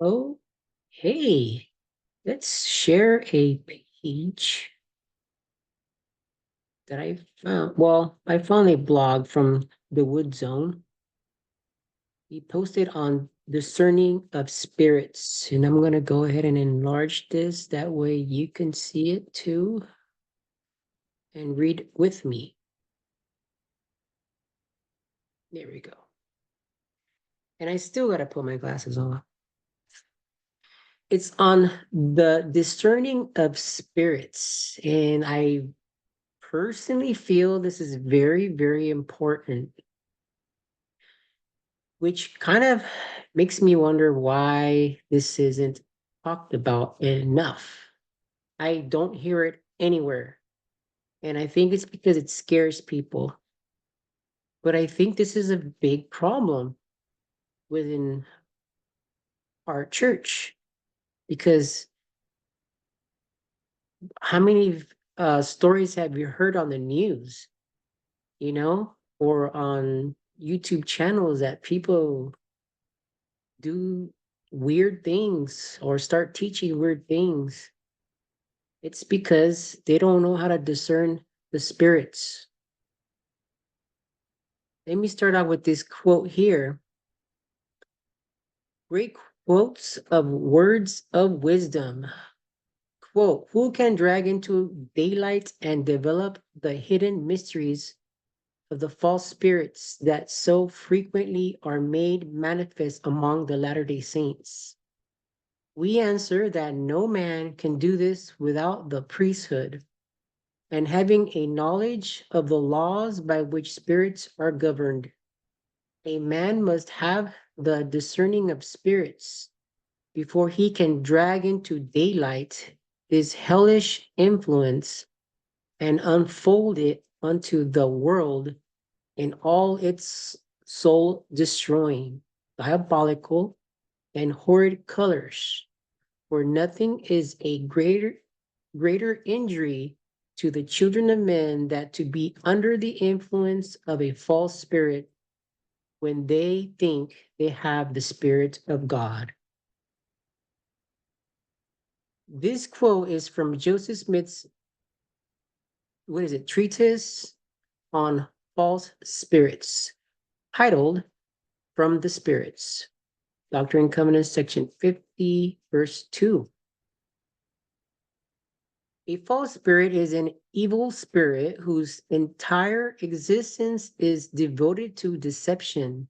Oh, hey, let's share a page that I found. Well, I found a blog from the Wood Zone. He posted on Discerning of Spirits, and I'm going to go ahead and enlarge this. That way you can see it too and read with me. There we go. And I still got to put my glasses on. It's on the Discerning of Spirits, and I personally feel this is very, very important, which kind of makes me wonder why this isn't talked about enough. I don't hear it anywhere. And I think it's because it scares people. But I think this is a big problem within our church because how many stories have you heard on the news, or on YouTube channels that people do weird things or start teaching weird things? It's because they don't know how to discern the spirits. Let me start out with this quote here. Great quotes of words of wisdom. Quote, who can drag into daylight and develop the hidden mysteries of the false spirits that so frequently are made manifest among the Latter-day Saints? We answer that no man can do this without the priesthood and having a knowledge of the laws by which spirits are governed. A man must have the discerning of spirits before he can drag into daylight this hellish influence and unfold it unto the world in all its soul destroying, diabolical, and horrid colors, where nothing is a greater injury to the children of men that to be under the influence of a false spirit when they think they have the Spirit of God. This quote is from Joseph Smith's, treatise on false spirits, titled From the Spirits, Doctrine and Covenants, section 50, verse 2. A false spirit is an evil spirit whose entire existence is devoted to deception.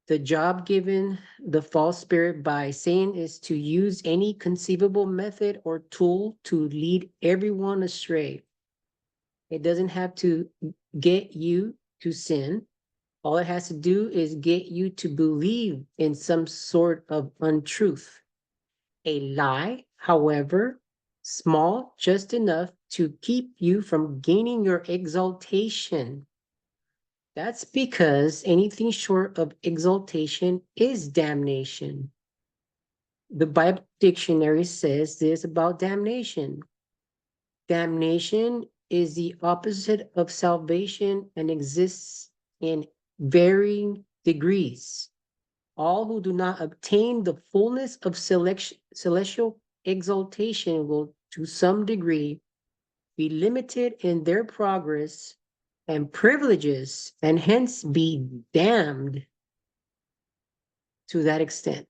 The job given the false spirit by Satan is to use any conceivable method or tool to lead everyone astray. It doesn't have to get you to sin. All it has to do is get you to believe in some sort of untruth. A lie, however, small, just enough to keep you from gaining your exaltation. That's because anything short of exaltation is damnation. The Bible dictionary says this about damnation. Damnation is the opposite of salvation and exists in varying degrees. All who do not obtain the fullness of celestial exaltation will, to some degree, be limited in their progress and privileges, and hence be damned to that extent.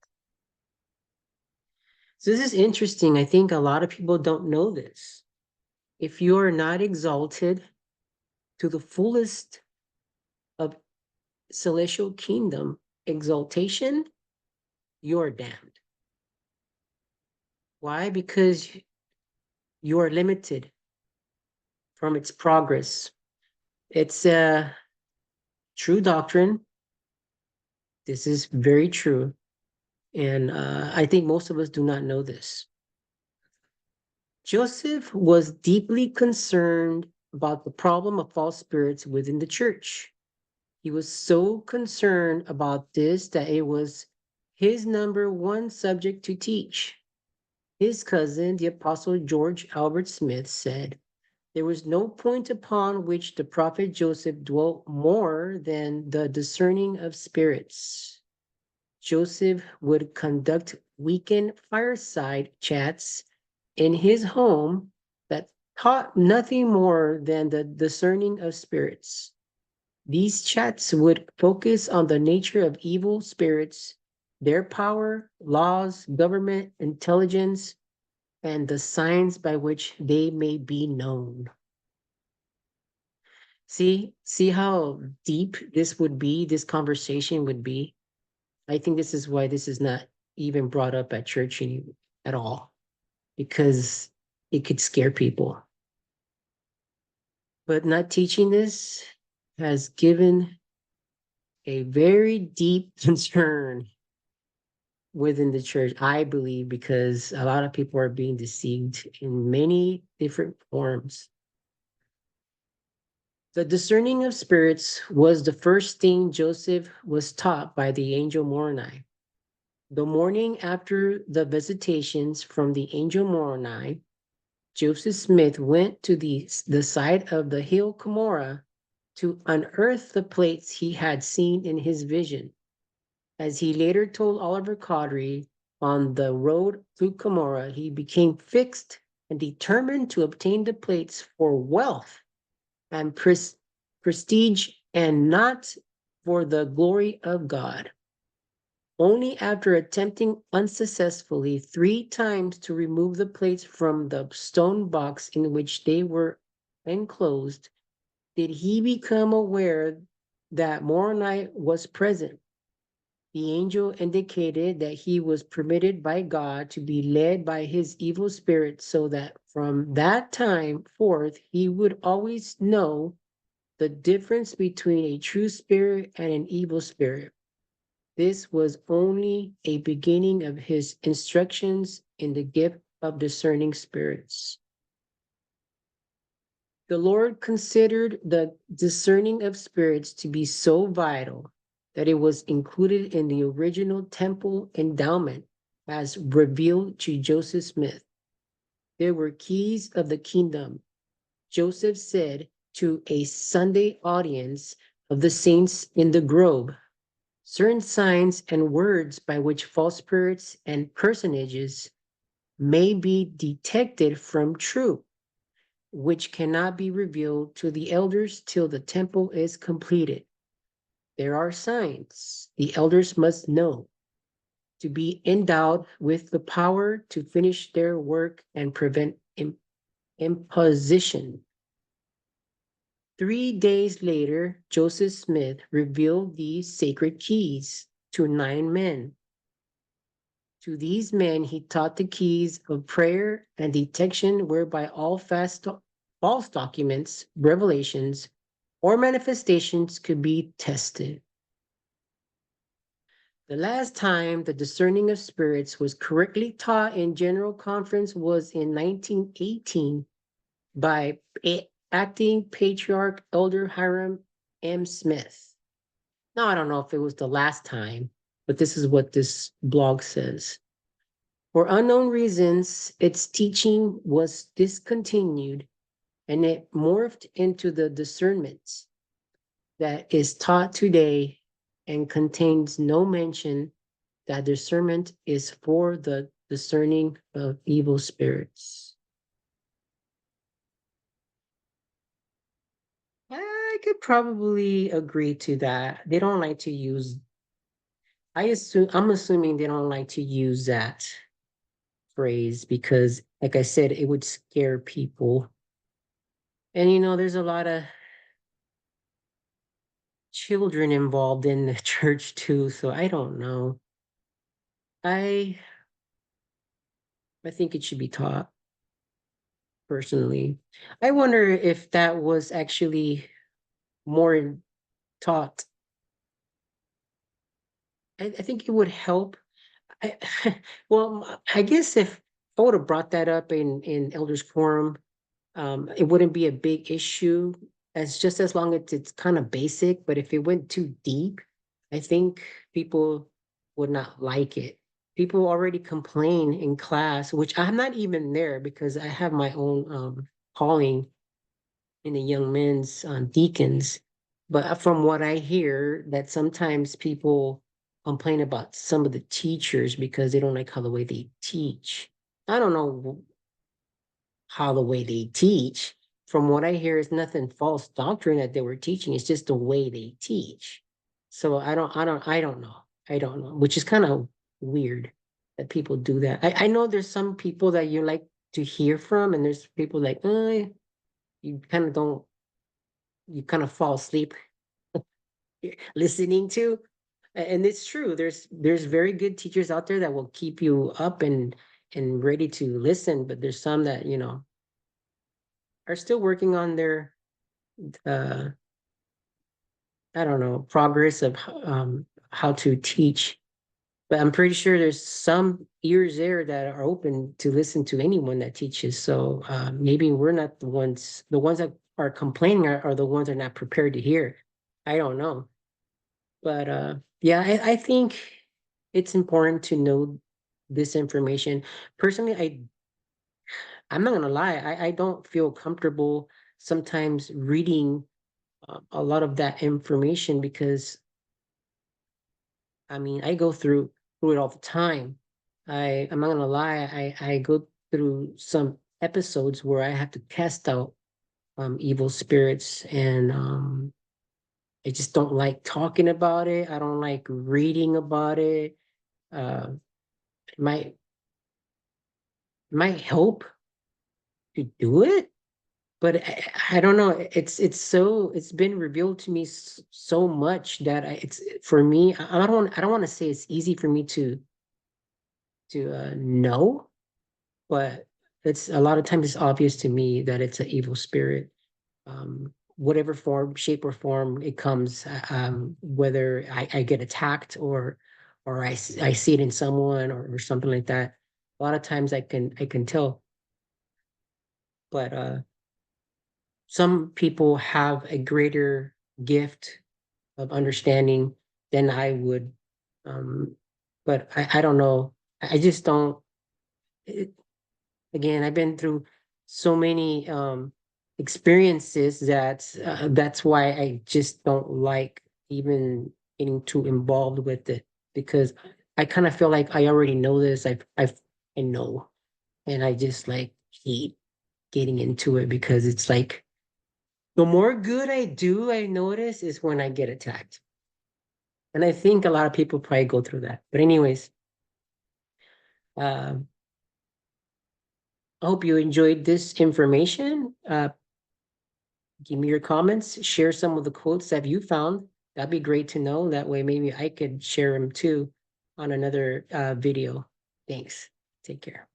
So this is interesting. I think a lot of people don't know this. If you are not exalted to the fullest of celestial kingdom exaltation, you're damned. Why? Because you are limited from its progress. It's a true doctrine. This is very true. And I think most of us do not know this. Joseph was deeply concerned about the problem of false spirits within the church. He was so concerned about this that it was his number one subject to teach. His cousin, the Apostle George Albert Smith, said, there was no point upon which the prophet Joseph dwelt more than the discerning of spirits. Joseph would conduct weekend fireside chats in his home that taught nothing more than the discerning of spirits. These chats would focus on the nature of evil spirits, their power, laws, government, intelligence, and the signs by which they may be known. See how deep this would be, this conversation would be. I think this is why this is not even brought up at church at all, because it could scare people. But not teaching this has given a very deep concern within the church, I believe, because a lot of people are being deceived in many different forms. The discerning of spirits was the first thing Joseph was taught by the angel Moroni. The morning after the visitations from the angel Moroni, Joseph Smith went to the side of the hill Cumorah to unearth the plates he had seen in his vision. As he later told Oliver Cowdery, on the road to Cumorah, he became fixed and determined to obtain the plates for wealth and prestige and not for the glory of God. Only after attempting unsuccessfully 3 times to remove the plates from the stone box in which they were enclosed did he become aware that Moroni was present. The angel indicated that he was permitted by God to be led by his evil spirit, so that from that time forth he would always know the difference between a true spirit and an evil spirit. This was only a beginning of his instructions in the gift of discerning spirits. The Lord considered the discerning of spirits to be so vital that it was included in the original temple endowment as revealed to Joseph Smith. There were keys of the kingdom, Joseph said to a Sunday audience of the saints in the grove. Certain signs and words by which false spirits and personages may be detected from true, which cannot be revealed to the elders till the temple is completed. There are signs the elders must know to be endowed with the power to finish their work and prevent imposition. 3 days later, Joseph Smith revealed these sacred keys to 9 men. To these men, he taught the keys of prayer and detection, whereby all false documents, revelations, or manifestations could be tested. The last time the discerning of spirits was correctly taught in General Conference was in 1918 by acting patriarch Elder Hiram M. Smith. Now, I don't know if it was the last time, but this is what this blog says. For unknown reasons, its teaching was discontinued and it morphed into the discernment that is taught today and contains no mention that discernment is for the discerning of evil spirits. I could probably agree to that. They don't like to use, I'm assuming they don't like to use that phrase because, like I said, it would scare people. And there's a lot of children involved in the church too, so I don't know. I I think it should be taught personally. I wonder if that was actually more taught. I think it would help. I, well, I guess if I would have brought that up in elders quorum, it wouldn't be a big issue as long as it's kind of basic. But if it went too deep, I think people would not like it. People already complain in class, which I'm not even there because I have my own calling in the young men's deacons. But from what I hear, that sometimes people complain about some of the teachers because they don't like how the way they teach. I don't know how the way they teach. From what I hear, it's nothing false doctrine that they were teaching. It's just the way they teach. So I don't know, which is kind of weird that people do that. I know there's some people that you like to hear from, and there's people like, you kind of don't, you kind of fall asleep listening to. And it's true. There's very good teachers out there that will keep you up and ready to listen, but there's some that, are still working on their uh I don't know, progress of how to teach. But I'm pretty sure there's some ears there that are open to listen to anyone that teaches. So maybe we're not the ones that are complaining are the ones that are not prepared to hear. I don't know. But yeah, I think it's important to know this information. Personally, I'm not gonna lie, I don't feel comfortable sometimes reading a lot of that information because I mean I go through it all the time. I'm not gonna lie, I go through some episodes where I have to cast out evil spirits, and I just don't like talking about it. I don't like reading about it. Uh, it might help to do it, but I don't know. It's been revealed to me so much that it's for me. I don't want to say it's easy for me to know, but it's a lot of times it's obvious to me that it's an evil spirit, whatever form, shape, or form it comes. Whether I get attacked or I see it in someone or something like that. A lot of times I can tell, but some people have a greater gift of understanding than I would. Um, but I don't know. I just don't. It, again, I've been through so many experiences that that's why I just don't like even getting too involved with it because I kind of feel like I already know this. I know, and I just like hate getting into it because it's like the more good I do, I notice is when I get attacked. And I think a lot of people probably go through that. But anyways, uh, I hope you enjoyed this information. Give me your comments, share some of the quotes that you found. That'd be great to know. That way, maybe I could share them too on another video. Thanks. Take care.